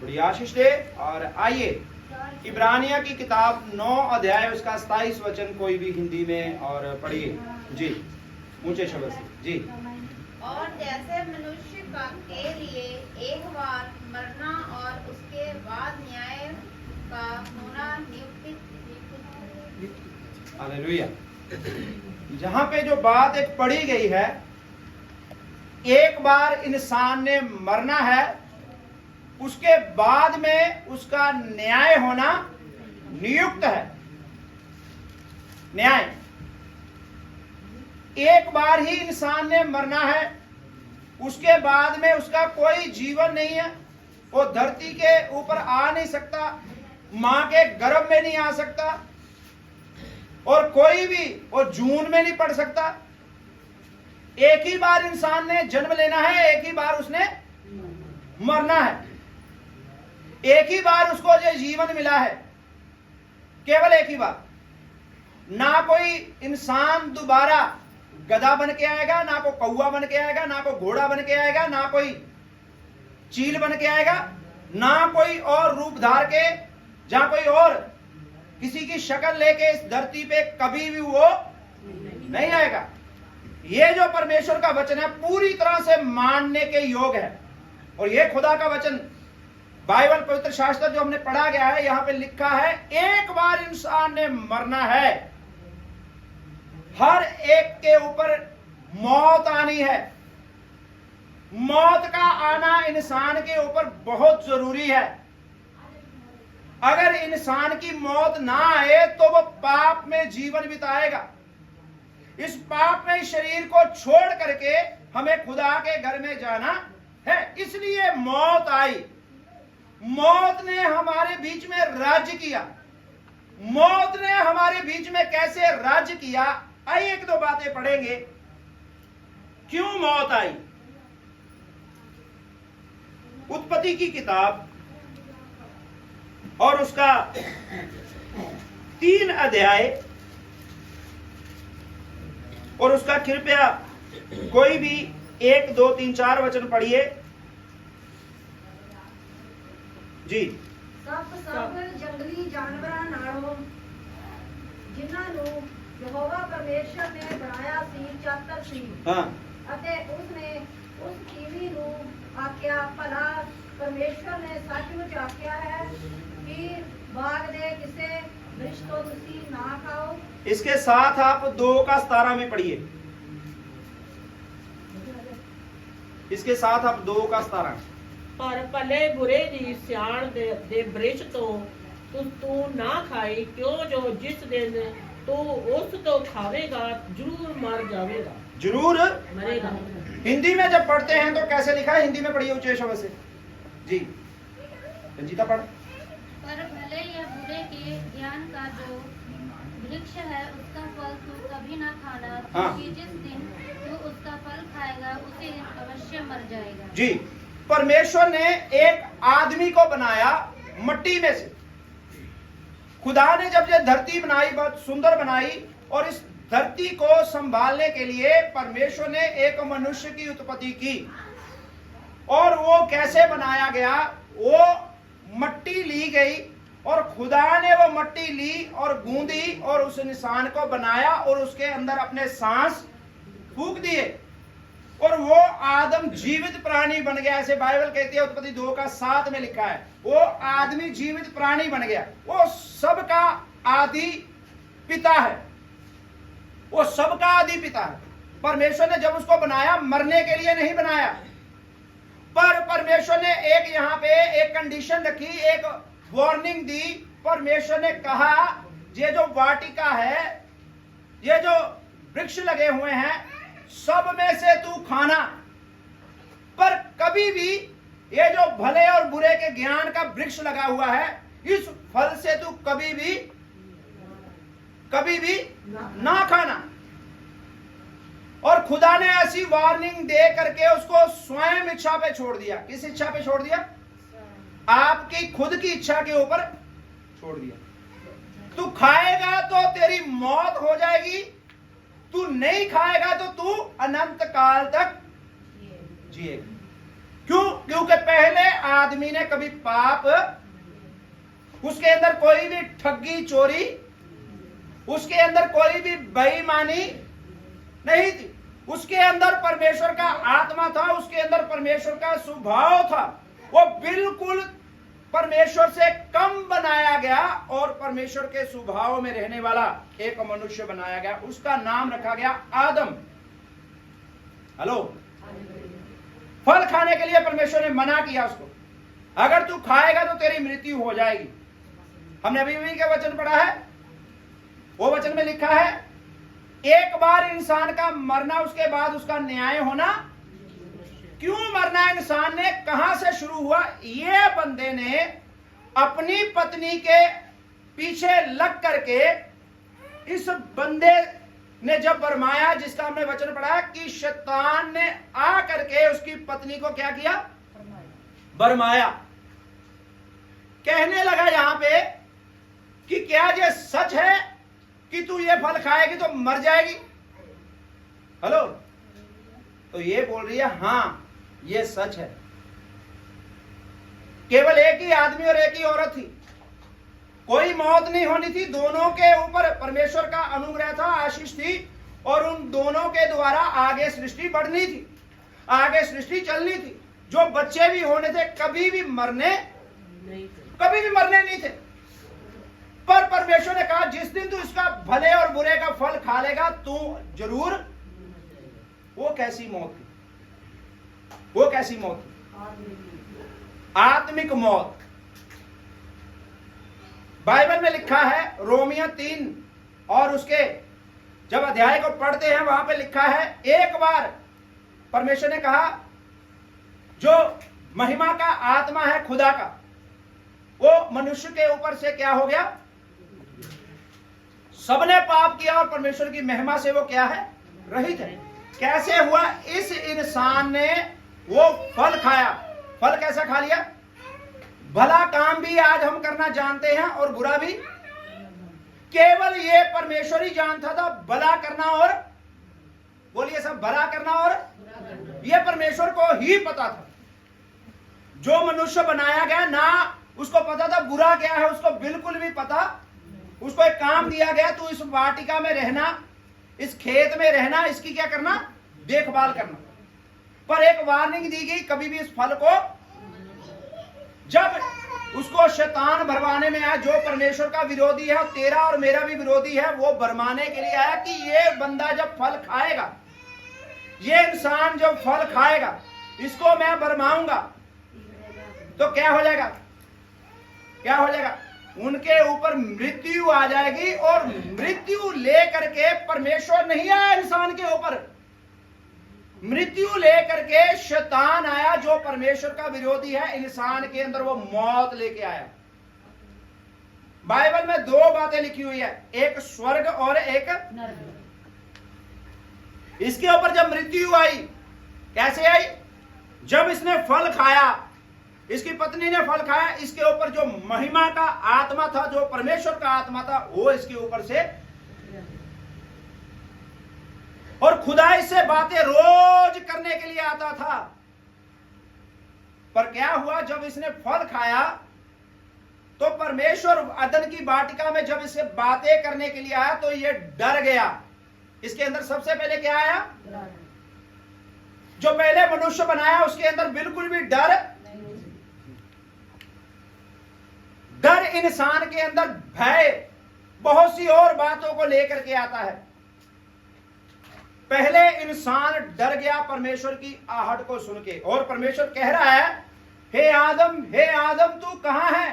बड़ी आशीष दे। और आइए इब्रानिया की किताब 9 अध्याय उसका 27 वचन कोई भी हिंदी में और पढ़िए जी, ऊंचे शब्द से जी। और जैसे मनुष्य के लिए एक बार मरना और उसके बाद न्याय का होना नियुक्त। हालेलुया। जहां पे जो बात एक पढ़ी गई है, एक बार इंसान ने मरना है, उसके बाद में उसका न्याय होना नियुक्त है। न्याय, एक बार ही इंसान ने मरना है, उसके बाद में उसका कोई जीवन नहीं है। वो धरती के ऊपर आ नहीं सकता, मां के गर्भ में नहीं आ सकता, और कोई भी वो जून में नहीं पड़ सकता। एक ही बार इंसान ने जन्म लेना है, एक ही बार उसने मरना है, एक ही बार उसको जो जीवन मिला है, केवल एक ही बार। ना कोई इंसान दोबारा गधा बन के आएगा, ना कोई कौवा बन के आएगा, ना कोई घोड़ा बन के आएगा, ना कोई चील बन के आएगा, ना कोई और रूप धार के, जहां कोई और किसी की शक्ल लेके इस धरती पे कभी भी वो नहीं आएगा। ये जो परमेश्वर का वचन है पूरी तरह से मानने के योग है। और ये खुदा का वचन, बाइबल पवित्र शास्त्र जो हमने पढ़ा गया है, यहां पे लिखा है एक बार इंसान ने मरना है, हर एक के ऊपर मौत आनी है। मौत का आना इंसान के ऊपर बहुत जरूरी है। अगर इंसान की मौत ना आए तो वो पाप में जीवन बिताएगा। इस पाप में शरीर को छोड़ करके हमें खुदा के घर में जाना है, इसलिए मौत आई। मौत ने हमारे बीच में राज्य किया। मौत ने हमारे बीच में कैसे राज्य किया, आइए एक दो बातें पढ़ेंगे। क्यों मौत आई? उत्पत्ति की किताब और उसका 3 अध्याय और उसका कृपया कोई भी 1, 2, 3, 4 वचन पढ़िए जी। सब जंगली जानवरां नालों जिन्हां ਨੂੰ ਯਹੋਵਾ ਪਰਮੇਸ਼ਰ ਨੇ ਬਣਾਇਆ ਸੀ ਚਾਤਰ ਸੀ। हाँ, ਅਤੇ ਉਸਨੇ ਉਸ ਕੀਵੀ ਨੂੰ ਆਖਿਆ, ਭਲਾ ਪਰਮੇਸ਼ਰ ਨੇ ਸੱਚਮੁੱਚ ਆਖਿਆ ਹੈ ਕਿ ਬਾਗ ਦੇ ਕਿਸੇ वृक्ष तो तुसी ना खाओ। इसके साथ आप 2 का 17 में पढ़िए। इसके साथ आप 2 का 17। पर भले बुरे दी सियाण दे वृक्ष तो तू ना खाई, क्यों जो जिस दिन तू उस तो खावेगा जरूर मर जावेगा। जरूर मरेगा। हिंदी में जब पढ़ते हैं तो कैसे लिखा है? हिंदी में पढ़िए ऊंचे शब्द से जी। रंजीता पढ़। पर भले या बुरे के ज्ञान का जो वृक्ष है उसका फल तू कभी ना खाना, क्योंकि जिस दिन तू उसका फल खाएगा उसी दिन अवश्य मर जाएगा। जी, परमेश्वर ने एक आदमी को बनाया मिट्टी में से। खुदा ने जब ये धरती बनाई, बहुत सुंदर बनाई, और इस धरती को संभालने के लिए परमेश्वर ने एक मनुष्य की उत्पत्ति की। और वो कैसे बनाया गया? वो मट्टी ली गई और खुदा ने वो मट्टी ली और गूंदी और उस इंसान को बनाया और उसके अंदर अपने सांस फूंक दिए और वो आदम जीवित प्राणी बन गया। ऐसे बाइबल कहती है, उत्पत्ति 2 का 7 में लिखा है, वो आदमी जीवित प्राणी बन गया। वो सबका आदि पिता है, वो सबका आदि पिता है। परमेश्वर ने जब उसको बनाया, मरने के लिए नहीं बनाया, पर परमेश्वर ने एक यहां पे एक कंडीशन रखी, एक वार्निंग दी। परमेश्वर ने कहा, ये जो वाटिका है, ये जो वृक्ष लगे हुए हैं, सब में से तू खाना, पर कभी भी ये जो भले और बुरे के ज्ञान का वृक्ष लगा हुआ है, इस फल से तू कभी भी ना खाना। और खुदा ने ऐसी वार्निंग दे करके उसको स्वयं इच्छा पे छोड़ दिया। किस इच्छा पे छोड़ दिया? आपकी खुद की इच्छा के ऊपर छोड़ दिया। तू खाएगा तो तेरी मौत हो जाएगी, तू नहीं खाएगा तो तू अनंत काल तक जिएगा। क्यों? क्योंकि पहले आदमी ने कभी पाप, उसके अंदर कोई भी ठगी चोरी, उसके अंदर कोई भी बेईमानी नहीं थी। उसके अंदर परमेश्वर का आत्मा था, उसके अंदर परमेश्वर का स्वभाव था। वो बिल्कुल परमेश्वर से कम बनाया गया और परमेश्वर के स्वभाव में रहने वाला एक मनुष्य बनाया गया। उसका नाम रखा गया आदम। हेलो, फल खाने के लिए परमेश्वर ने मना किया उसको, अगर तू खाएगा तो तेरी मृत्यु हो जाएगी। हमने अभी भी क्या वचन पढ़ा है, वो वचन में लिखा है एक बार इंसान का मरना, उसके बाद उसका न्याय होना। क्यों मरना इंसान ने, कहां से शुरू हुआ? ये बंदे ने अपनी पत्नी के पीछे लग करके, इस बंदे ने जब बरमाया, जिसका हमने वचन पढ़ा कि शैतान ने आ करके उसकी पत्नी को क्या किया? बरमाया। कहने लगा यहां पे कि क्या ये सच है कि तू ये फल खाएगी तो मर जाएगी? हेलो, तो ये बोल रही है हां ये सच है। केवल एक ही आदमी और एक ही औरत थी, कोई मौत नहीं होनी थी। दोनों के ऊपर परमेश्वर का अनुग्रह था, आशीष थी, और उन दोनों के द्वारा आगे सृष्टि बढ़नी थी, आगे सृष्टि चलनी थी। जो बच्चे भी होने थे कभी भी मरने नहीं थे। पर परमेश्वर ने कहा जिस दिन तू इसका भले और बुरे का फल खा लेगा तू जरूर। वो कैसी मौत थी? वो कैसी मौत थी? आत्मिक मौत। बाइबल में लिखा है रोमियो 3 और उसके जब अध्याय को पढ़ते हैं वहां पे लिखा है, एक बार परमेश्वर ने कहा जो महिमा का आत्मा है खुदा का, वो मनुष्य के ऊपर से क्या हो गया? सबने पाप किया और परमेश्वर की महिमा से वो क्या है? रहित है। कैसे हुआ? इस इंसान ने वो फल खाया। फल कैसा खा लिया? भला काम भी आज हम करना जानते हैं और बुरा भी। केवल ये परमेश्वर ही जानता था भला करना, और बोलिए सब, भला करना और ये परमेश्वर को ही पता था। जो मनुष्य बनाया गया ना उसको पता था बुरा क्या है, उसको बिल्कुल भी पता। उसको एक काम दिया गया, तू इस वाटिका में रहना, इस खेत में रहना, इसकी क्या करना? देखभाल करना। पर एक वार्निंग दी गई, कभी भी इस फल को, जब उसको शैतान भरमाने में आया, जो परमेश्वर का विरोधी है, तेरा और मेरा भी विरोधी है, वो भरमाने के लिए आया कि ये बंदा जब फल खाएगा, ये इंसान जब फल खाएगा, इसको मैं भरमाऊंगा तो क्या हो जाएगा? क्या हो जाएगा? उनके ऊपर मृत्यु आ जाएगी। और मृत्यु लेकर के परमेश्वर नहीं आया इंसान के ऊपर, मृत्यु लेकर के शैतान आया जो परमेश्वर का विरोधी है। इंसान के अंदर वो मौत लेके आया। बाइबल में दो बातें लिखी हुई है, एक स्वर्ग और एक नरक। इसके ऊपर जब मृत्यु आई, कैसे आई? जब इसने फल खाया, इसकी पत्नी ने फल खाया, इसके ऊपर जो महिमा का आत्मा था, जो परमेश्वर का आत्मा था, वो इसके ऊपर से, और खुदाई से बातें रोज करने के लिए आता था। पर क्या हुआ? जब इसने फल खाया तो परमेश्वर अदन की वाटिका में जब इसे बातें करने के लिए आया तो ये डर गया। इसके अंदर सबसे पहले क्या आया? जो पहले मनुष्य बनाया उसके अंदर बिल्कुल भी डर इंसान के अंदर भय, बहुत सी और बातों को लेकर के आता है। पहले इंसान डर गया परमेश्वर की आहट को सुन के, और परमेश्वर कह रहा है हे आदम तू कहां है?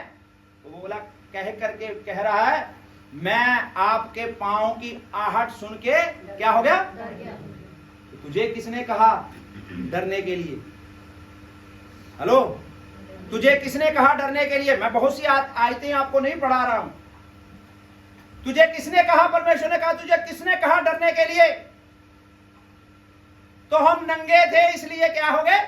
तो वो बोला, कह रहा है मैं आपके पांव की आहट सुन के क्या हो गया? तो तुझे किसने कहा डरने के लिए? हेलो, तुझे किसने कहा डरने के लिए? मैं बहुत सी आयतें आपको नहीं पढ़ा रहा हूं। तुझे किसने कहा? परमेश्वर ने कहा तुझे किसने कहा डरने के लिए? तो हम नंगे थे इसलिए क्या हो गए?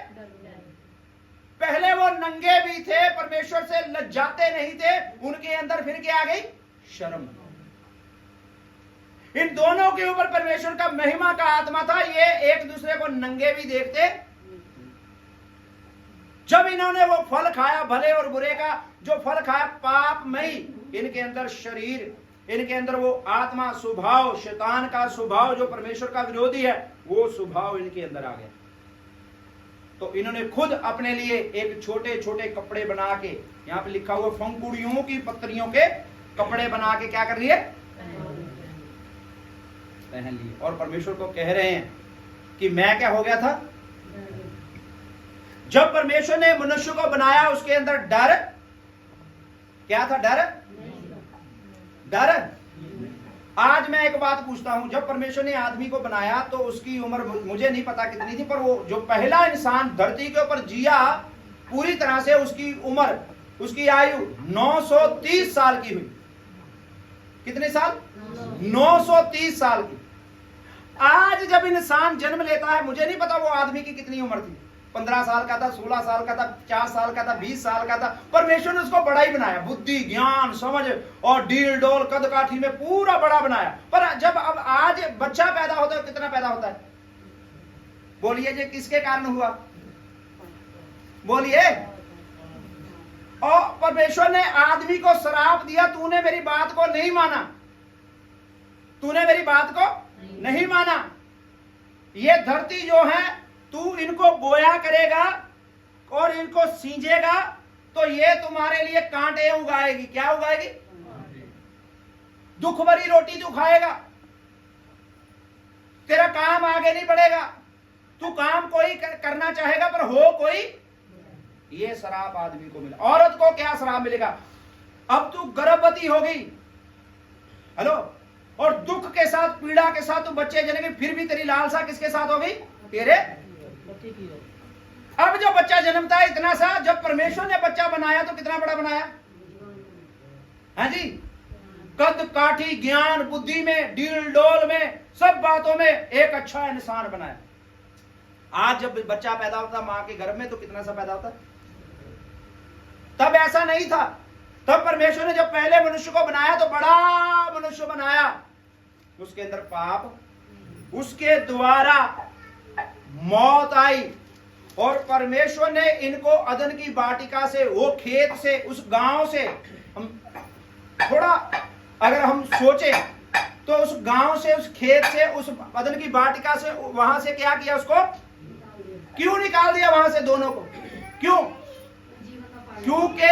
पहले वो नंगे भी थे, परमेश्वर से लज्जाते नहीं थे, उनके अंदर फिर क्या आ गई? शर्म। इन दोनों के ऊपर परमेश्वर का महिमा का आत्मा था। ये एक दूसरे को नंगे भी देखते जब इन्होंने वो फल खाया भले और बुरे का, जो फल खाया पापमयी, इनके अंदर शरीर, इनके अंदर वो आत्मा स्वभाव, शैतान का स्वभाव जो परमेश्वर का विरोधी है, वो स्वभाव इनके अंदर आ गया। तो इन्होंने खुद अपने लिए एक छोटे छोटे कपड़े बना के, यहां पे लिखा हुआ फंकुड़ियों की पत्रियों के कपड़े बना के क्या कर रही है, पहन लिए, और परमेश्वर को कह रहे हैं कि मैं क्या हो गया था। जब परमेश्वर ने मनुष्य को बनाया उसके अंदर डर क्या था, डर। आज मैं एक बात पूछता हूं, जब परमेश्वर ने आदमी को बनाया तो उसकी उम्र मुझे नहीं पता कितनी थी, पर वो जो पहला इंसान धरती के ऊपर जिया पूरी तरह से, उसकी उम्र, उसकी आयु 930 साल की हुई। कितने साल? 930 साल की। आज जब इंसान जन्म लेता है, मुझे नहीं पता वो आदमी की कितनी उम्र थी, 15 साल का था, 16 साल का था, 50 साल का था, 20 साल का था। परमेश्वर ने उसको बड़ा ही बनाया, बुद्धि, ज्ञान, समझ और डील डोल कद काठी में पूरा बड़ा बनाया। पर जब अब आज बच्चा पैदा होता है, कितना पैदा होता है? बोलिए जी, किसके कारण हुआ? बोलिए। और परमेश्वर ने आदमी को श्राप दिया, तूने मेरी बात को नहीं माना, तूने मेरी बात को नहीं माना। ये धरती जो है, तू इनको बोया करेगा और इनको सींचेगा तो ये तुम्हारे लिए कांटे उगाएगी। क्या उगाएगी? दुख भरी रोटी तू खाएगा, तेरा काम आगे नहीं बढ़ेगा, तू काम कोई करना चाहेगा पर हो कोई। ये श्राप आदमी को मिला। औरत को क्या श्राप मिलेगा? अब तू गर्भवती हो गई, हेलो, और दुख के साथ, पीड़ा के साथ तू बच्चे जनेगी, फिर भी तेरी लालसा किसके साथ हो गई? तेरे। अब जो बच्चा जन्मता है इतना सा, जब परमेश्वर ने बच्चा बनाया तो कितना बड़ा बनाया है जी? कद काठी, ज्ञान, बुद्धि में, डील डोल में, सब बातों में एक अच्छा इंसान बनाया। आज जब बच्चा पैदा होता मां के गर्भ में तो कितना सा पैदा होता? तब ऐसा नहीं था। तब परमेश्वर ने जब पहले मनुष्य को बनाया तो बड़ा मनुष्य बनाया, उसके अंदर पाप, उसके द्वारा मौत आई, और परमेश्वर ने इनको अदन की वाटिका से, वो खेत से, उस गांव से, हम थोड़ा अगर हम सोचे तो उस गांव से, उस खेत से, उस अदन की वाटिका से, वहां से क्या किया? उसको क्यों निकाल दिया वहां से दोनों को? क्यों? क्योंकि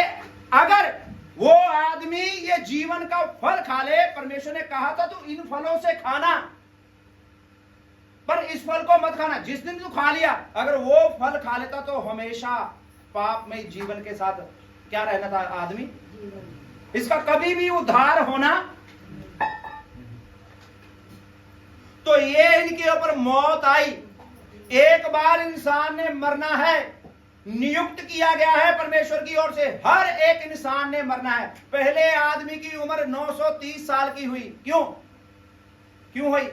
अगर वो आदमी ये जीवन का फल खा ले, परमेश्वर ने कहा था तो इन फलों से खाना, पर इस फल को मत खाना। जिस दिन तू खा लिया, अगर वो फल खा लेता तो हमेशा पाप में जीवन के साथ क्या रहना था आदमी, इसका कभी भी उद्धार होना। तो ये इनके ऊपर मौत आई। एक बार इंसान ने मरना है, नियुक्त किया गया है परमेश्वर की ओर से, हर एक इंसान ने मरना है। पहले आदमी की उम्र 930 साल की हुई। क्यों हुई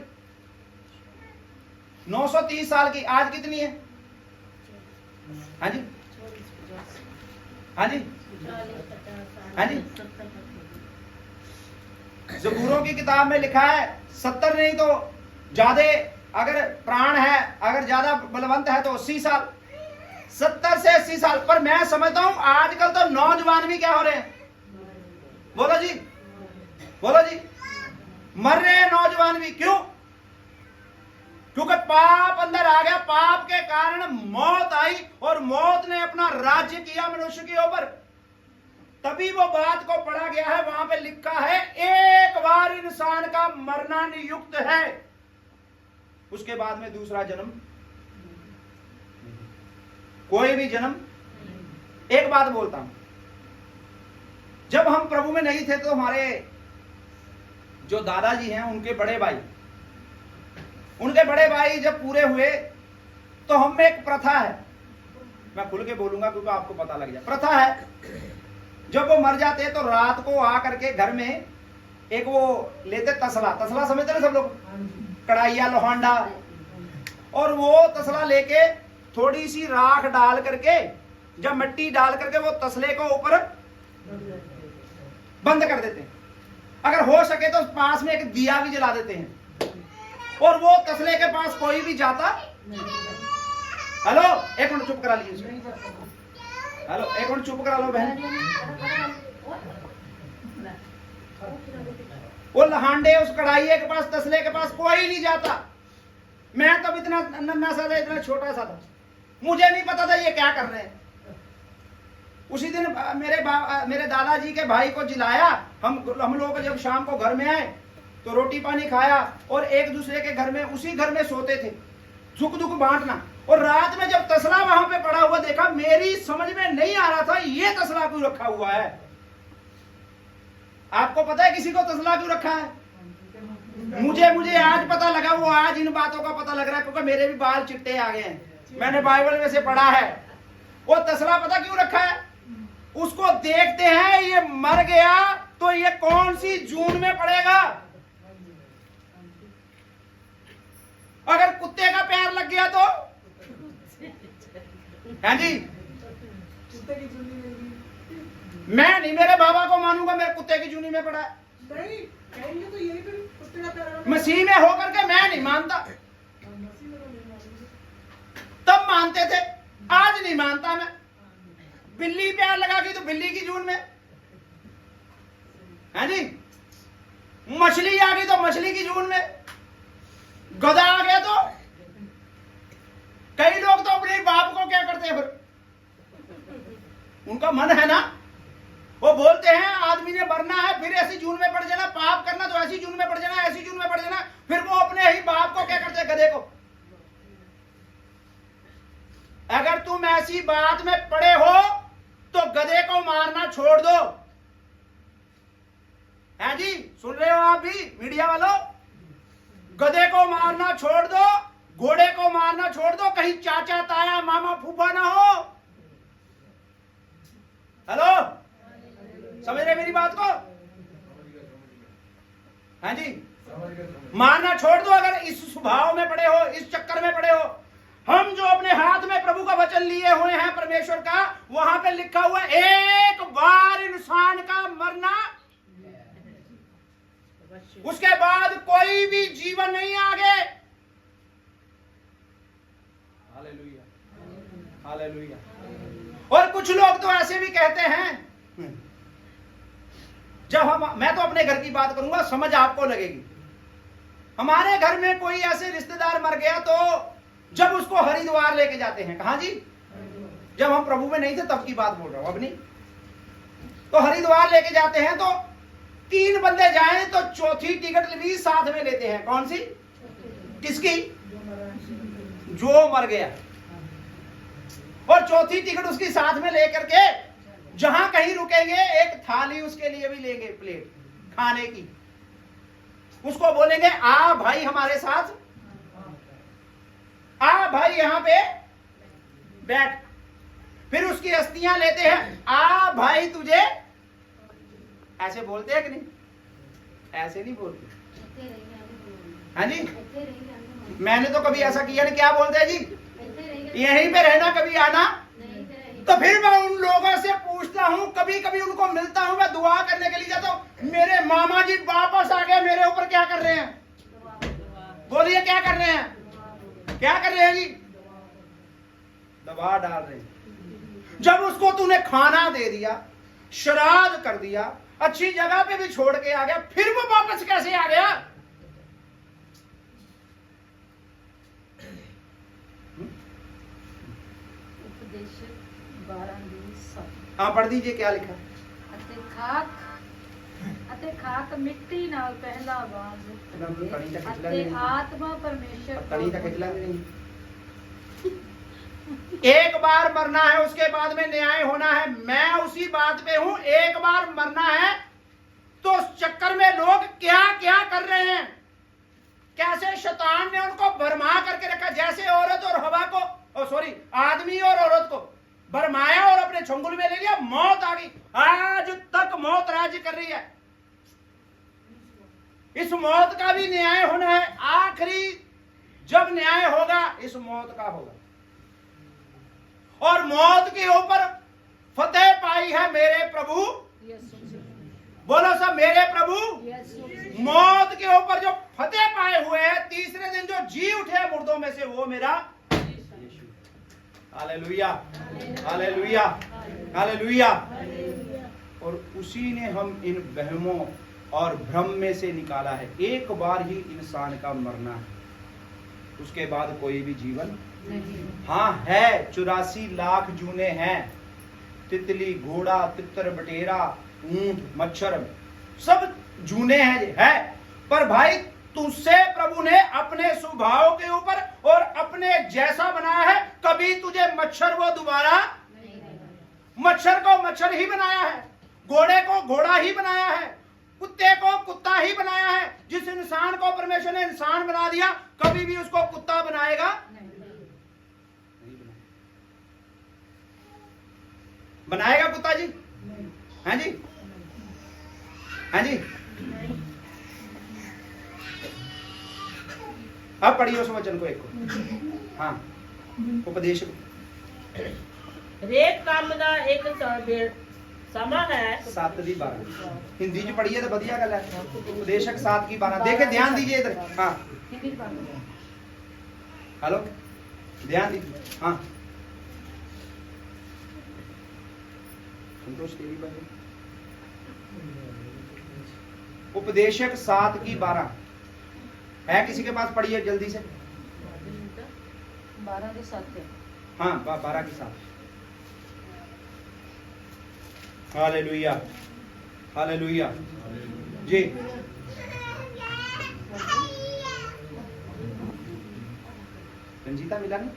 930 साल की? आज कितनी है? हाँ जी, हाँ जी, हाँ जी। ज़बूरों की किताब में लिखा है 70 नहीं तो ज्यादा, अगर प्राण है, अगर ज्यादा बलवंत है तो 80 साल, 70 से 80 साल। पर मैं समझता हूं आजकल तो नौजवान भी क्या हो रहे हैं? बोलो जी, बोलो जी, मर रहे हैं नौजवान भी। क्यों? क्योंकि पाप अंदर आ गया, पाप के कारण मौत आई, और मौत ने अपना राज्य किया मनुष्य के ऊपर। तभी वो बात को पढ़ा गया है, वहां पे लिखा है एक बार इंसान का मरना नियुक्त है, उसके बाद में दूसरा जन्म, कोई भी जन्म। एक बात बोलता हूं, जब हम प्रभु में नहीं थे तो हमारे जो दादाजी हैं, उनके बड़े भाई जब पूरे हुए तो हम में एक प्रथा है, मैं खुल के बोलूंगा क्योंकि आपको पता लग जाए। प्रथा है, जब वो मर जाते तो रात को आकर के घर में एक वो लेते तसला समझते ना सब लोग, कढ़ाइया लोहांडा, और वो तसला लेके थोड़ी सी राख डाल करके, जब मिट्टी डाल करके वो तसले को ऊपर बंद कर देते हैं। अगर हो सके तो पास में एक दिया भी जला देते हैं, और वो तसले के पास कोई भी जाता। हेलो, एक मिनट चुप करा लीजिए। हेलो, एक मिनट चुप करा लो बहन। वो लहांडे उस कढ़ाइये के पास, तसले के पास कोई नहीं जाता। मैं तब इतना नन्हा सा था, इतना छोटा सा था, मुझे नहीं पता था ये क्या कर रहे हैं। उसी दिन मेरे दादाजी के भाई को जिलाया। हम लोग जब शाम को घर में आए तो रोटी पानी खाया और एक दूसरे के घर में, उसी घर में सोते थे, सुख दुख बांटना। और रात में जब तसला वहां पे पड़ा हुआ देखा, मेरी समझ में नहीं आ रहा था ये तसला क्यों रखा हुआ है। आपको पता है किसी को तसला क्यों रखा है? मुझे आज पता लगा, वो आज इन बातों का पता लग रहा है, क्योंकि मेरे भी बाल चिट्टे आ गए हैं। मैंने बाइबल में से पढ़ा है। वो तसला पता क्यों रखा है? उसको देखते हैं ये मर गया तो ये कौन सी जून में पड़ेगा। अगर कुत्ते का पैर लग गया तो, हाँ जी, मैं नहीं मेरे बाबा को मानूंगा मेरे कुत्ते की जूनी में पड़ा है। तो यही फिर कुत्ते का पैर मसीह में होकर के मैं नहीं मानता। तब मानते थे, आज नहीं मानता मैं। बिल्ली पैर लगा गई तो बिल्ली की जून में, है जी। मछली आ गई तो मछली की जून में, गधा आ गया तो। कई लोग तो अपने बाप को क्या करते हैं फिर, उनका मन है ना, वो बोलते हैं आदमी ने मरना है, फिर ऐसी जून में पड़ जाना, पाप करना तो ऐसी जून में पड़ जाना, ऐसी जून में पड़ जाना। फिर वो अपने ही बाप को क्या करते हैं, गधे को। अगर तुम ऐसी बात में पड़े हो तो गधे को मारना छोड़ दो। है जी, सुन रहे हो आप भी मीडिया वालों? गधे को मारना छोड़ दो, घोड़े को मारना छोड़ दो, कहीं चाचा ताया मामा फूफा ना हो। हेलो, समझ रहे मेरी बात को? हाँ जी, मारना छोड़ दो अगर इस स्वभाव में पड़े हो, इस चक्कर में पड़े हो। हम जो अपने हाथ में प्रभु का वचन लिए हुए हैं परमेश्वर का, वहां पे लिखा हुआ है एक बार इंसान का मरना, उसके बाद कोई भी जीवन नहीं आगे। Hallelujah, hallelujah. और कुछ लोग तो ऐसे भी कहते हैं, जब मैं तो अपने घर की बात करूंगा, समझ आपको लगेगी। हमारे घर में कोई ऐसे रिश्तेदार मर गया तो जब उसको हरिद्वार लेके जाते हैं, कहां जी, जब हम प्रभु में नहीं थे तब की बात बोल रहा हूं, अब नहीं, तो हरिद्वार लेके जाते हैं तो 3 बंदे जाएं तो चौथी टिकट भी साथ में लेते हैं। कौन सी? किसकी? जो मर गया। और चौथी टिकट उसकी साथ में लेकर के जहां कहीं रुकेंगे, एक थाली उसके लिए भी लेंगे, प्लेट खाने की। उसको बोलेंगे आ भाई हमारे साथ, आ भाई यहां पे बैठ। फिर उसकी अस्थियां लेते हैं, आ भाई तुझे, ऐसे बोलते हैं कि नहीं? ऐसे नहीं बोलते, हाँ जी। मैंने तो कभी ऐसा किया नहीं। क्या बोलते हैं जी? यहीं पे रहना, कभी आना। तो फिर मैं उन लोगों से पूछता हूं, कभी कभी उनको मिलता हूं, मैं दुआ करने के लिए जाता हूं, मेरे मामा जी वापस आ गए, मेरे ऊपर क्या कर रहे हैं? बोलिए क्या कर रहे हैं? क्या कर रहे हैं जी? दबा डाल रहे हैं। जब उसको तूने खाना दे दिया, श्राद्ध कर दिया, अच्छी जगह पे भी छोड़ के आ गया, फिर वो वापस कैसे आ गया? हाँ, पढ़ दीजिए क्या लिखा। ਅਤੇ ਖਾਕ ਮਿੱਟੀ ਨਾਲ ਪਹਿਲਾ ਆਵਾਜ਼ ਅਤੇ आत्मा परमेश्वर तनी तक खिचला नहीं। एक बार मरना है, उसके बाद में न्याय होना है। मैं उसी बात पे हूं, एक बार मरना है तो उस चक्कर में लोग क्या क्या कर रहे हैं, कैसे शैतान ने उनको भरमा करके रखा। जैसे औरत और हवा को, आदमी और औरत को भरमाया और अपने छंगुल में ले लिया, मौत आ गई। आज तक मौत राज्य कर रही है। इस मौत का भी न्याय होना है। आखिरी जब न्याय होगा, इस मौत का होगा। और मौत के ऊपर फतेह पाई है मेरे प्रभु। बोलो सब, मेरे प्रभु मौत के ऊपर जो फतेह पाए हुए हैं, तीसरे दिन जो जी उठे मुर्दों में से, वो मेरा। Hallelujah, hallelujah. हालेलुया। और उसी ने हम इन वहमों और भ्रम में से निकाला है। एक बार ही इंसान का मरना है, उसके बाद कोई भी जीवन हाँ है। 84 लाख जूने हैं, तितली, घोड़ा, तितर, बटेरा, ऊंट, मच्छर सब जूने हैं है। पर भाई तुझसे प्रभु ने अपने स्वभाव के ऊपर और अपने जैसा बनाया है। कभी तुझे मच्छर वो दोबारा मच्छर को मच्छर ही बनाया है, घोड़े को घोड़ा ही बनाया है, कुत्ते को कुत्ता ही बनाया है। जिस इंसान को परमेश्वर ने इंसान बना दिया, कभी भी उसको कुत्ता बनाएगा बनाएगा कुत्ता जी? हाँ जी, हाँ जी। अब पढ़िए उस वचन को एक को। हाँ, उपदेश रेत काम ਦਾ ਇੱਕ ਸਮਾਂ है 7 की 12 हिंदी च पढ़िए तो बढ़िया गल है। उपदेशक 7 की 12 देखे, ध्यान दीजिए इधर। हाँ हेलो, ध्यान दीजिए। हाँ संतोष तेरी बात। उपदेशक 7 की 12 है किसी के पास? पढ़िए जल्दी से। 12 के 7 हाँ 12 की 7। हालेलुया, हालेलुया जी। रंजीता मिला नहीं?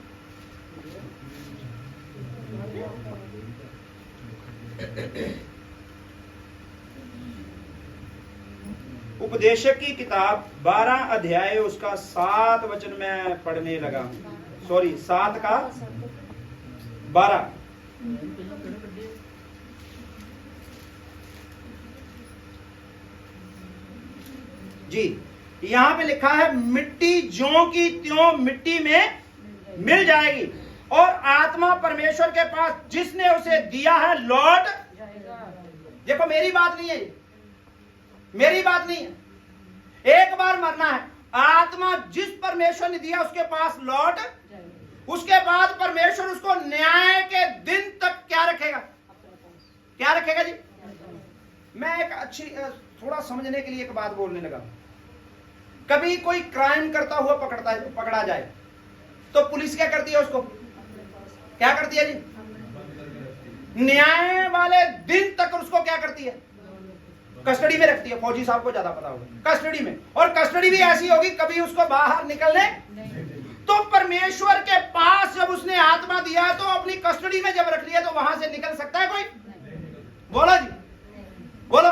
उपदेशक की किताब 12 अध्याय उसका 7 वचन में पढ़ने लगा हूं। सॉरी 7 का 12। जी, यहां पे लिखा है मिट्टी ज्यों की त्यों मिट्टी में मिल जाएगी, और आत्मा परमेश्वर के पास जिसने उसे दिया है लौट। देखो मेरी बात नहीं है, मेरी बात नहीं है। एक बार मरना है, आत्मा जिस परमेश्वर ने दिया उसके पास लौट। उसके बाद परमेश्वर उसको न्याय के दिन तक क्या रखेगा? क्या रखेगा जी? मैं एक अच्छी थोड़ा समझने के लिए एक बात बोलने लगा। कभी कोई क्राइम करता हुआ पकड़ा जाए तो पुलिस क्या करती है? उसको क्या करती है जी? न्याय वाले दिन तक उसको क्या करती है? कस्टडी में रखती है। फौजी साहब को ज्यादा पता होगा, कस्टडी में। और कस्टडी भी ऐसी होगी कभी उसको बाहर निकलने। तो परमेश्वर के पास जब उसने आत्मा दिया है तो अपनी कस्टडी में जब रख लिया तो वहां से निकल सकता है कोई? बोलो जी, बोलो।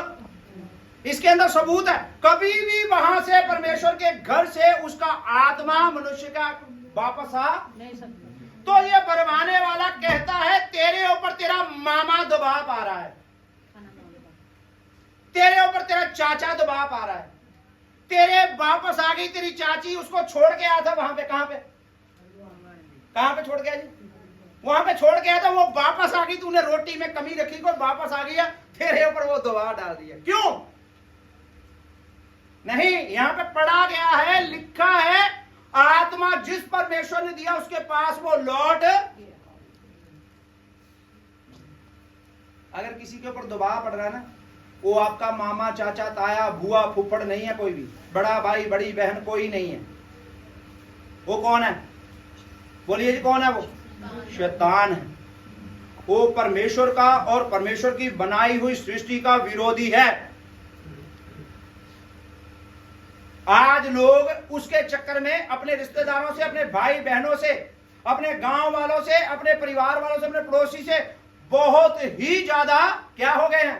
इसके अंदर सबूत है, कभी भी वहां से परमेश्वर के घर से उसका आत्मा मनुष्य का वापस आ नहीं सकता। तो ये बरवाने वाला कहता है तेरे ऊपर तेरा मामा दबाव पा रहा है, तेरे ऊपर तेरा चाचा दबाव पा रहा है, तेरे वापस आ गई तेरी चाची, उसको छोड़ के आया था वहां पे। कहां पे छोड़ गया जी? वहां पे छोड़ गया था, वो वापस आ गई, तूने रोटी में कमी रखी, कोई वापस आ गया, तेरे ऊपर वो दबाव डाल दिया। क्यों नहीं? यहां पे पढ़ा गया है, लिखा है, आत्मा जिस परमेश्वर ने दिया उसके पास वो लौट। अगर किसी के ऊपर दबाव पड़ रहा है ना, वो आपका मामा, चाचा, ताया, बुआ, फुफड़ नहीं है, कोई भी बड़ा भाई, बड़ी बहन कोई नहीं है। वो कौन है? बोलिए जी, कौन है वो? शैतान है। वो परमेश्वर का और परमेश्वर की बनाई हुई सृष्टि का विरोधी है। आज लोग उसके चक्कर में अपने रिश्तेदारों से, अपने भाई बहनों से, अपने गांव वालों से, अपने परिवार वालों से, अपने पड़ोसी से बहुत ही ज्यादा क्या हो गए हैं?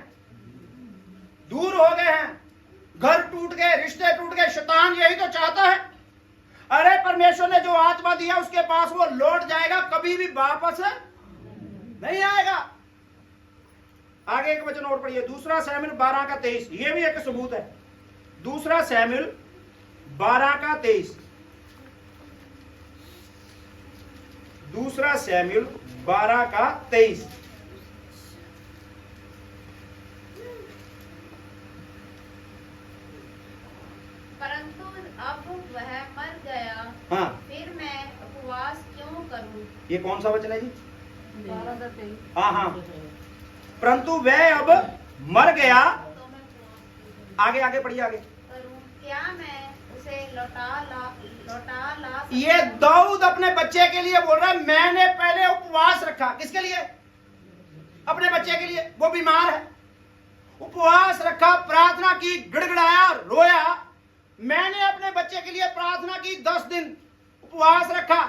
दूर हो गए हैं। घर टूट गए, रिश्ते टूट गए। शैतान यही तो चाहता है। अरे परमेश्वर ने जो आत्मा दिया उसके पास वो लौट जाएगा, कभी भी वापस नहीं आएगा। आगे एक वचन और पढ़िए, 2 शमूएल 12 का 23। ये भी एक सबूत है। 2 शमूएल 12 का 23। 2 शमूएल 12 का 23। परंतु अब वह मर गया, हाँ, फिर मैं उपवास क्यों करूं? ये कौन सा वचन है जी? 12 का 23। हाँ हाँ परंतु वह अब मर गया। तो मैं उपवास आगे आगे पढ़िए आगे। करूं, क्या मैं उसे लौटा ला ये दाऊद अपने बच्चे के लिए बोल रहा है, मैंने पहले उपवास रखा। किसके लिए? अपने बच्चे के लिए। वो बीमार है, उपवास रखा, प्रार्थना की, गिड़गिड़ाया, रोया। मैंने अपने बच्चे के लिए प्रार्थना की, 10 दिन उपवास रखा।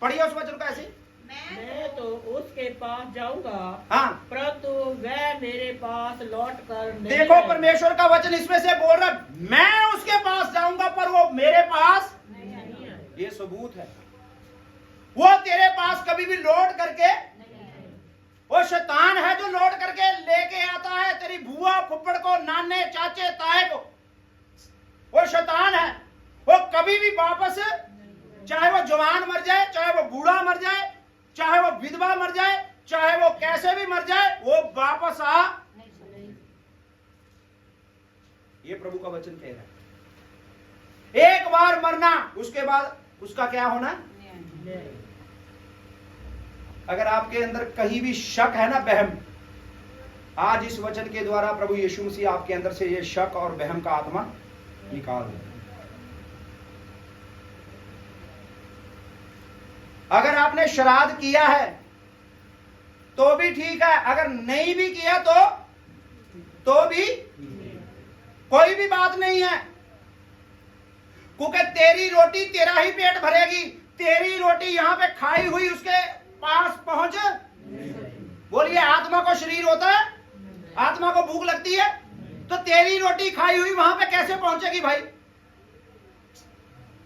पढ़िए उस वचन को ऐसे। मैं तो उसके पास जाऊंगा, हाँ, परंतु वह मेरे पास लौट कर नहीं देखो आएगा। परमेश्वर का वचन इसमें से बोल रहा है, मैं उसके पास जाऊंगा पर वो मेरे पास। नहीं आएगा। ये सबूत है, वो तेरे पास कभी भी लौट करके, वो शैतान है जो लौट करके लेके आता है तेरी बुआ फुप्पड़ को, नाने चाचे ताए को। वो शैतान है, वो कभी भी वापस, चाहे वो जवान मर जाए, चाहे वो बूढ़ा मर जाए, चाहे वो विधवा मर जाए, चाहे वो कैसे भी मर जाए, वो वापस आ। ये प्रभु का वचन कह रहा है। एक बार मरना, उसके बाद उसका क्या होना? अगर आपके अंदर कहीं भी शक है ना, वहम, आज इस वचन के द्वारा प्रभु यीशु मसीह आपके अंदर से ये शक और वहम का आत्मा निकाल दे। अगर आपने श्राद्ध किया है तो भी ठीक है, अगर नहीं भी किया तो भी कोई भी बात नहीं है, क्योंकि तेरी रोटी तेरा ही पेट भरेगी। तेरी रोटी यहां पे खाई हुई उसके पास पहुंच। बोलिए, आत्मा को शरीर होता है, आत्मा को भूख लगती है, तो तेरी रोटी खाई हुई वहां पे कैसे पहुंचेगी भाई?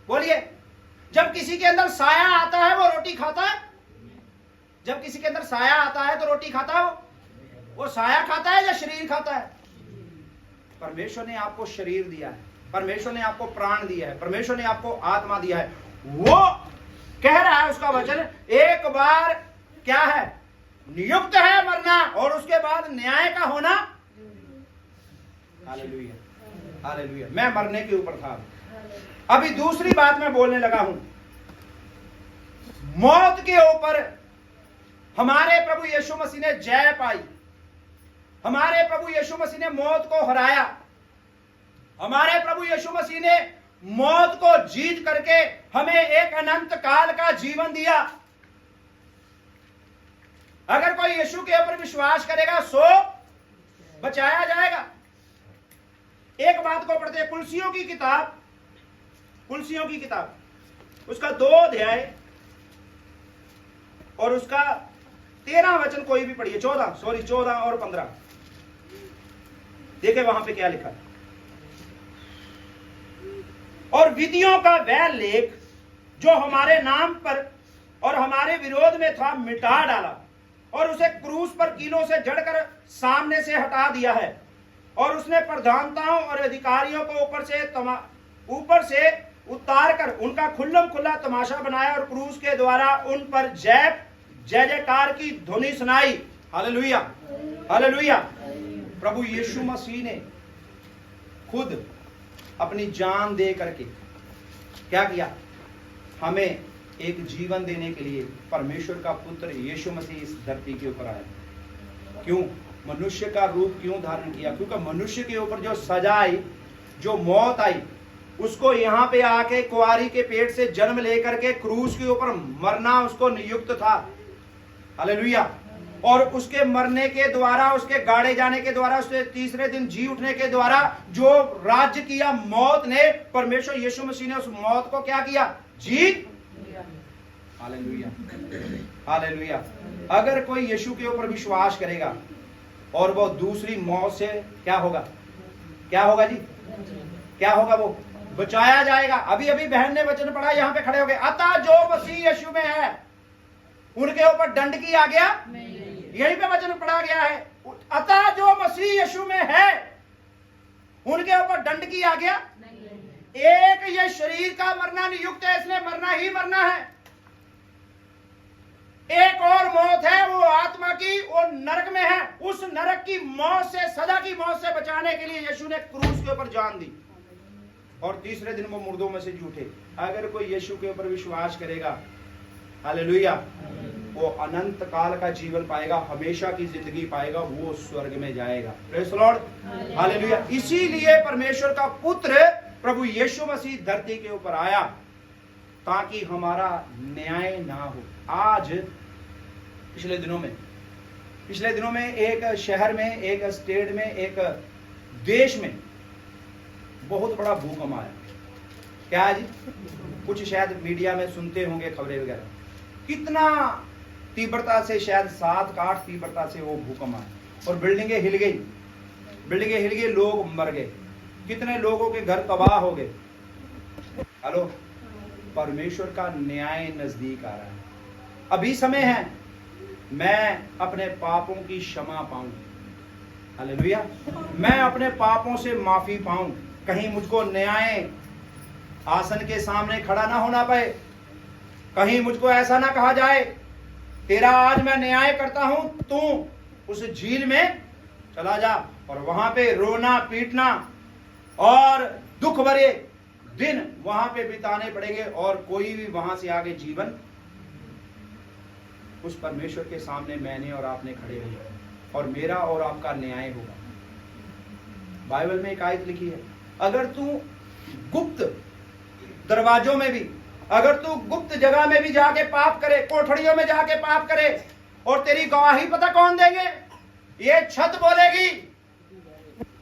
बोलिए, जब किसी के अंदर साया आता है वो रोटी खाता है? जब किसी के अंदर साया आता है तो रोटी खाता है? वो साया खाता है या शरीर खाता है? परमेश्वर ने आपको शरीर दिया है, परमेश्वर ने आपको प्राण दिया है, परमेश्वर ने आपको आत्मा दिया है। वो कह रहा है उसका वचन, एक बार क्या है? नियुक्त है मरना, और उसके बाद न्याय का होना। Hallelujah, hallelujah. मैं मरने के ऊपर था। अभी दूसरी बात मैं बोलने लगा हूं, मौत के ऊपर हमारे प्रभु यीशु मसीह ने जय पाई। हमारे प्रभु यीशु मसीह ने मौत को हराया। हमारे प्रभु यीशु मसीह ने मौत को जीत करके हमें एक अनंत काल का जीवन दिया। अगर कोई यीशु के ऊपर विश्वास करेगा सो बचाया जाएगा। एक बात को पढ़ते हैं, कुलसियों की किताब, कुलसियों की किताब, उसका 2 अध्याय और उसका 13 वचन कोई भी पढ़िए, 14 और 15। देखे वहां पे क्या लिखा है। और विधियों का वह लेख जो हमारे नाम पर और हमारे विरोध में था मिटा डाला, और उसे क्रूस पर कीलों से जड़कर सामने से हटा दिया है। और उसने प्रधानताओं और अधिकारियों को ऊपर से उतार कर उनका खुल्लम खुल्ला तमाशा बनाया, और क्रूस के द्वारा उन पर जय जयकार की ध्वनि सुनाई। Hallelujah, hallelujah. प्रभु यीशु मसीह ने खुद अपनी जान दे करके क्या किया? हमें एक जीवन देने के लिए परमेश्वर का पुत्र यीशु मसीह इस धरती के ऊपर आया। क्यों? मनुष्य का रूप क्यों धारण किया? क्योंकि मनुष्य के ऊपर जो सजा आई, जो मौत आई, उसको यहाँ पे आके कुआरी के पेट से जन्म लेकर के क्रूस के ऊपर मरना उसको नियुक्त था। हालेलुया। और उसके मरने के द्वारा, उसके गाड़े जाने के द्वारा, उसके तीसरे दिन जी उठने के द्वारा जो राज्य किया मौत ने, परमेश्वर यीशु मसीह ने उस मौत को क्या किया? जीत। Hallelujah, hallelujah. अगर कोई यीशु के ऊपर विश्वास करेगा और वो दूसरी मौत से क्या होगा? क्या होगा जी? क्या होगा? वो बचाया जाएगा। अभी अभी बहन ने वचन पढ़ा, यहां पे खड़े हो गए। अतः जो मसीह यीशु में है उनके ऊपर दंड की आज्ञा, यहीं पे वचन पढ़ा गया है। अतः जो मसीह यीशु में है उनके ऊपर दंड की आज्ञा। एक ये शरीर का मरना नियुक्त है, इसने मरना ही मरना है। एक और मौत है, वो आत्मा की, वो नरक में है। उस नरक की मौत से, सदा की मौत से बचाने के लिए यीशु ने क्रूस के ऊपर जान दी, और तीसरे दिन वो मुर्दों में से जी उठे। अगर कोई यीशु के ऊपर विश्वास करेगा, हालेलुया, वो अनंत काल का जीवन पाएगा, हमेशा की जिंदगी पाएगा, वो स्वर्ग में जाएगा। Praise the lord, hallelujah. इसीलिए परमेश्वर का पुत्र प्रभु यीशु मसीह धरती के ऊपर आया, ताकि हमारा न्याय ना हो। आज पिछले दिनों में एक शहर में, एक स्टेट में, एक देश में बहुत बड़ा भूकंप आया। क्या है जी? कुछ शायद मीडिया में सुनते होंगे खबरें वगैरह। कितना तीव्रता से, शायद 7 का 8 तीव्रता से वो भूकंप आया और बिल्डिंगें हिल गई, लोग मर गए, कितने लोगों के घर तबाह हो गए। हेलो, परमेश्वर का न्याय नजदीक आ रहा है। अभी समय है मैं अपने पापों की क्षमा पाऊं, हालेलुया। मैं अपने पापों से माफी पाऊं, कहीं मुझको न्याय आसन के सामने खड़ा ना होना पाए, कहीं मुझको ऐसा ना कहा जाए तेरा आज मैं न्याय करता हूं, तू उस झील में चला जा, और वहां पे रोना पीटना और दुख भरे दिन वहां पे बिताने पड़ेंगे, और कोई भी वहां से आगे जीवन, उस परमेश्वर के सामने मैंने और आपने खड़े होंगे और मेरा और आपका न्याय होगा। बाइबल में एक आयत लिखी है, अगर तू गुप्त दरवाजों में भी, अगर तू गुप्त जगह में भी जाके पाप करे, कोठड़ियों में जाके पाप करे, और तेरी गवाही पता कौन देंगे? ये छत बोलेगी,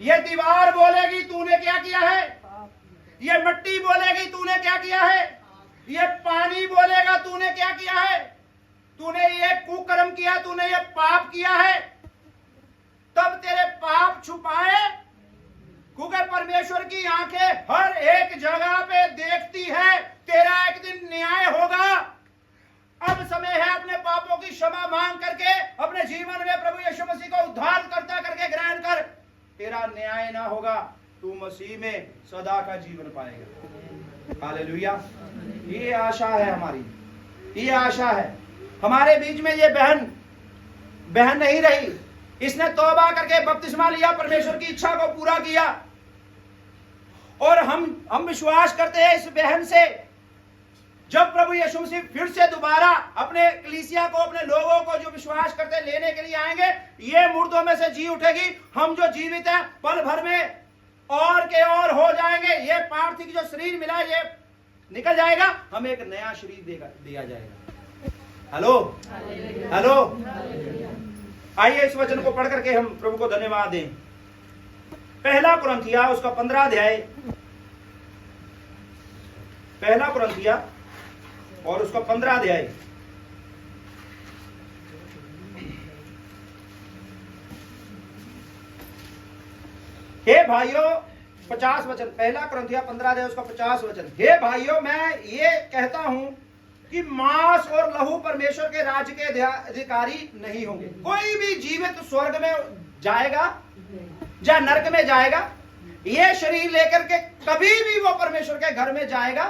ये दीवार बोलेगी तूने क्या किया है, ये मिट्टी बोलेगी तूने क्या किया है, ये पानी बोलेगा तूने क्या किया है, तूने ये कुकर्म किया, तूने ये पाप किया है। तब तेरे पाप छुपाए, क्योंकि परमेश्वर की आंखें हर एक जगह पे देखती है। तेरा एक दिन न्याय होगा। अब समय है अपने पापों की क्षमा मांग करके अपने जीवन में प्रभु यीशु मसीह को उद्धार करता करके ग्रहण कर। तेरा न्याय ना होगा, तू मसीह में सदा का जीवन पाएगा। हालेलुया। ये आशा है हमारी, ये आशा है। हमारे बीच में ये बहन नहीं रही, इसने तौबा करके बपतिस्मा लिया, परमेश्वर की इच्छा को पूरा किया, और हम विश्वास करते हैं इस बहन से, जब प्रभु यीशु मसीह फिर से दोबारा अपने कलीसिया को, अपने लोगों को जो विश्वास करते लेने के लिए आएंगे, ये मुर्दों में से जी उठेगी। हम जो जीवित हैं पल भर में और के और हो जाएंगे। ये पार्थिव जो शरीर मिला ये निकल जाएगा, हमें एक नया शरीर दिया जाएगा। हेलो हेलो, आइए इस वचन को पढ़ करके हम प्रभु को धन्यवाद दें। पहला कुरिन्थिया उसका 15 अध्याय, पहला कुरिन्थिया और उसका 15 अध्याय। हे भाइयों, 50 वचन, पहला कुरिन्थिया 15 अध्याय उसका 50 वचन। हे भाइयों, मैं ये कहता हूं कि मांस और लहू परमेश्वर के राज्य के अधिकारी नहीं होंगे। कोई भी जीवित स्वर्ग में जाएगा या नरक में जाएगा, ये शरीर लेकर के कभी भी वो परमेश्वर के घर में जाएगा।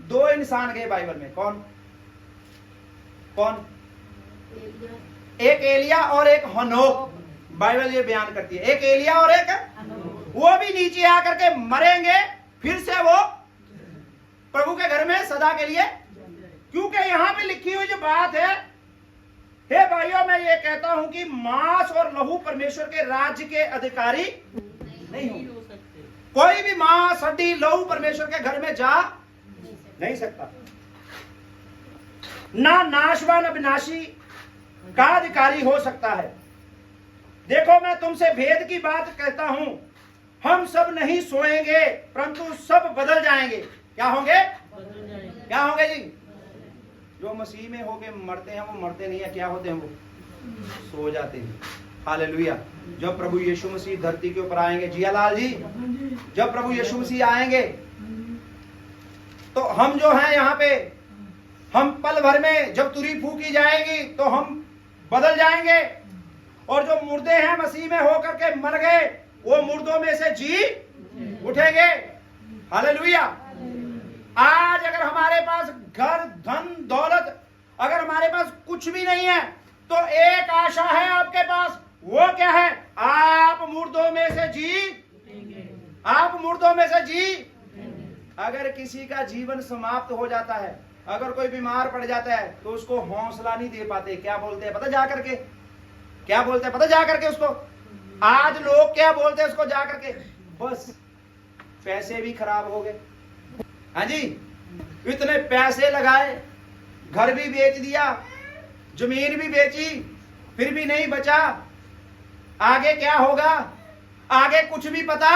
2 इंसान गए बाइबल में, कौन कौन? एक एलिया और एक हनोक। बाइबल ये बयान करती है, एक एलिया और एक, वो भी नीचे आकर के मरेंगे, फिर से वो प्रभु के घर में सदा के लिए। क्योंकि यहां पे लिखी हुई जो बात है, हे भाइयों, मैं ये कहता हूं कि मांस और लहू परमेश्वर के राज्य के अधिकारी नहीं हो सकते। कोई भी मांस हड्डी लहू परमेश्वर के घर में जा नहीं सकता। ना नाशवान अविनाशी का अधिकारी हो सकता है। देखो, मैं तुमसे भेद की बात कहता हूं, हम सब नहीं सोएंगे, परंतु सब बदल जाएंगे। क्या होंगे? क्या होंगे जी? जो मसीह में होके मरते हैं वो मरते नहीं है, क्या होते हैं? वो सो जाते हैं। हालेलुया। जब प्रभु यीशु मसीह धरती के ऊपर आएंगे, जियालाल जी, जब प्रभु यीशु मसीह आएंगे तो हम जो हैं यहाँ पे, हम पल भर में जब तुरी फूकी जाएगी तो हम बदल जाएंगे, और जो मुर्दे हैं मसीह में होकर के मर गए, वो मुर्दों में से जी उठेंगे। हालेलुया। आज अगर हमारे पास घर, धन, दौलत, अगर हमारे पास कुछ भी नहीं है, तो एक आशा है आपके पास। वो क्या है? आप मुर्दों में से जी, आप मुर्दों में से जी। अगर किसी का जीवन समाप्त हो जाता है, अगर कोई बीमार पड़ जाता है तो उसको हौसला नहीं दे पाते, क्या बोलते हैं पता जा करके, क्या बोलते हैं पता जा करके उसको, आज लोग क्या बोलते हैं उसको जा करके, बस पैसे भी खराब हो गए। हाँ जी, इतने पैसे लगाए, घर भी बेच दिया, जमीन भी बेची, फिर भी नहीं बचा, आगे क्या होगा, आगे कुछ भी पता,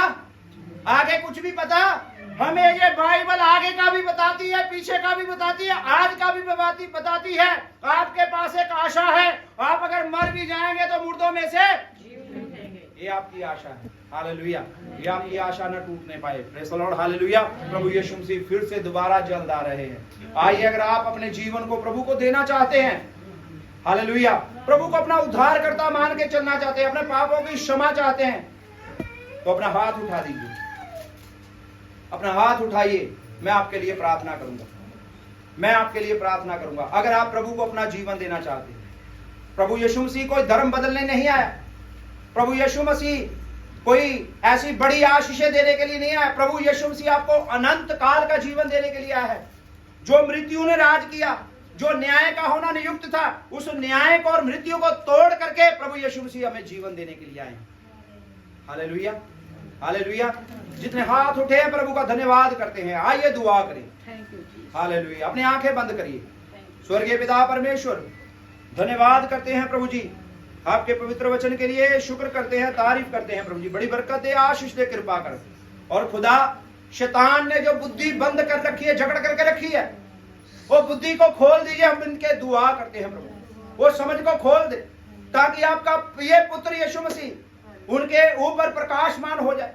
आगे कुछ भी पता। हमें ये बाइबल आगे का भी बताती है, पीछे का भी बताती है, आज का भी बताती है। आपके पास एक आशा है, आप अगर मर भी जाएंगे तो मुर्दों में से, ये आपकी आशा है। हालेलुया, ये आपकी आशा न टूटने पाए। Praise the lord, hallelujah. प्रभु यीशु मसीह फिर से दोबारा जल्द आ रहे हैं। आइए, अगर आप अपने जीवन को प्रभु को देना चाहते हैं, हालेलुया, प्रभु को अपना उद्धारकर्ता मान के चलना चाहते हैं, अपने पापों की क्षमा चाहते हैं, तो अपना हाथ उठा दीजिए, अपना हाथ उठाइए। मैं आपके लिए प्रार्थना करूंगा, मैं आपके लिए प्रार्थना करूंगा। अगर आप प्रभु को अपना जीवन देना चाहते हैं, प्रभु यीशु मसीह कोई धर्म बदलने नहीं आया, प्रभु यीशु मसीह कोई ऐसी बड़ी आशीषें देने के लिए नहीं आया। प्रभु यीशु मसीह आपको अनंत काल का जीवन देने के लिए आया है। जो मृत्यु ने राज किया, जो न्याय का होना नियुक्त था, उस न्याय को और मृत्यु को तोड़ करके प्रभु यीशु मसीह हमें जीवन देने के लिए आए हैं। Hallelujah, hallelujah. जितने हाथ उठे हैं प्रभु का धन्यवाद करते हैं। आइए दुआ करें। हालेलुया। अपनी आंखें बंद करिए। स्वर्गीय पिता परमेश्वर, धन्यवाद करते हैं प्रभु जी आपके पवित्र वचन के लिए, शुक्र करते हैं, तारीफ करते हैं प्रभु जी। बड़ी बरकत दे, आशीष दे, कृपा कर। और खुदा, शैतान ने जो बुद्धि बंद कर रखी है, झगड़ करके रखी है, वो बुद्धि को खोल दीजिए। हम इनके दुआ करते हैं प्रभु, वो समझ को खोल दे, ताकि आपका प्रिय पुत्र यीशु मसीह उनके ऊपर प्रकाशमान हो जाए,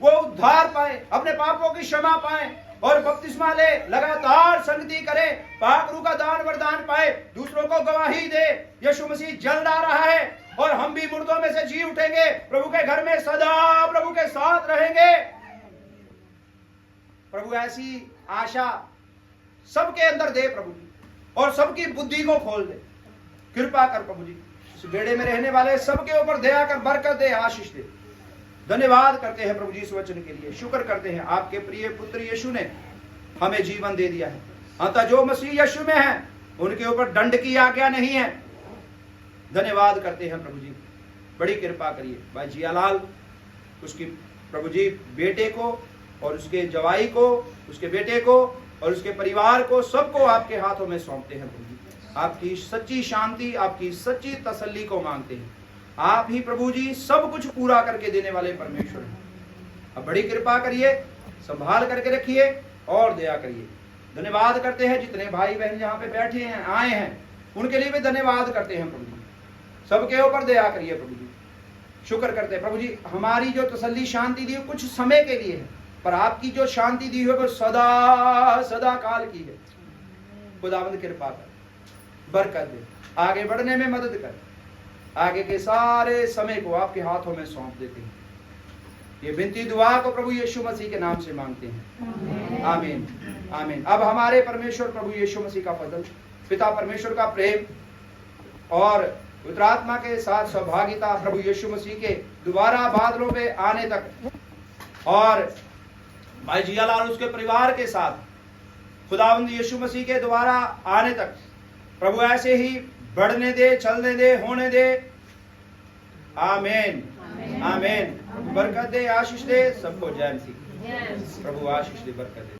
वो उद्धार पाए, अपने पापों की क्षमा पाए और बपतिस्मा ले, लगातार संगति करे, पाक रूह का दान वरदान पाए, दूसरों को गवाही दे। यीशु मसीह जल्द आ रहा है और हम भी मुर्दों में से जी उठेंगे, प्रभु के घर में सदा प्रभु के साथ रहेंगे। प्रभु ऐसी आशा सबके अंदर दे प्रभु जी, और सबकी बुद्धि को खोल दे, कृपा कर प्रभु जी। इस बेड़े में रहने वाले सबके ऊपर दया कर, बरकत दे, आशीष दे। धन्यवाद करते हैं प्रभु जी इस वचन के लिए, शुक्र करते हैं आपके प्रिय पुत्र यीशु ने हमें जीवन दे दिया है। अतः जो मसीह यीशु में है उनके ऊपर दंड की आज्ञा नहीं है। धन्यवाद करते हैं प्रभु जी, बड़ी कृपा करिए भाई जियालाल, उसकी प्रभु जी बेटे को और उसके जवाई को, उसके बेटे को और उसके परिवार को, सबको आपके हाथों में सौंपते हैं प्रभु जी। आपकी सच्ची शांति, आपकी सच्ची तसल्ली को मांगते हैं। आप ही प्रभु जी सब कुछ पूरा करके देने वाले परमेश्वर हैं। अब बड़ी कृपा करिए, संभाल करके रखिए और दया करिए। धन्यवाद करते हैं जितने भाई बहन यहाँ पे बैठे हैं, आए हैं, उनके लिए भी धन्यवाद करते हैं प्रभु जी। सबके ऊपर दया करिए प्रभु जी। शुक्र करते हैं प्रभु जी, हमारी जो तसल्ली शांति दी कुछ समय के लिए है, पर आपकी जो शांति दी है वो सदा सदा काल की है। खुदावंद कृपा कर, बरकत दे, आगे बढ़ने में मदद कर। आगे के सारे समय को आपके हाथों में सौंप देते हैं। ये विनती दुआ को प्रभु यीशु मसीह के नाम से मांगते हैं, आमीन, आमीन। अब हमारे परमेश्वर प्रभु यीशु मसीह का फजल, पिता परमेश्वर का प्रेम और पवित्र आत्मा के साथ सहभागिता, प्रभु यीशु मसीह के दोबारा बादलों पे आने तक और भाई जियालाल उसके परिवार के साथ खुदावंद यीशु मसीह के दोबारा आने तक प्रभु ऐसे ही बढ़ने दे, चलने दे, होने दे। आमीन, आमीन। बरकत दे, आशीष दे, सबको जय मसीह। प्रभु आशीष दे, बरकत दे।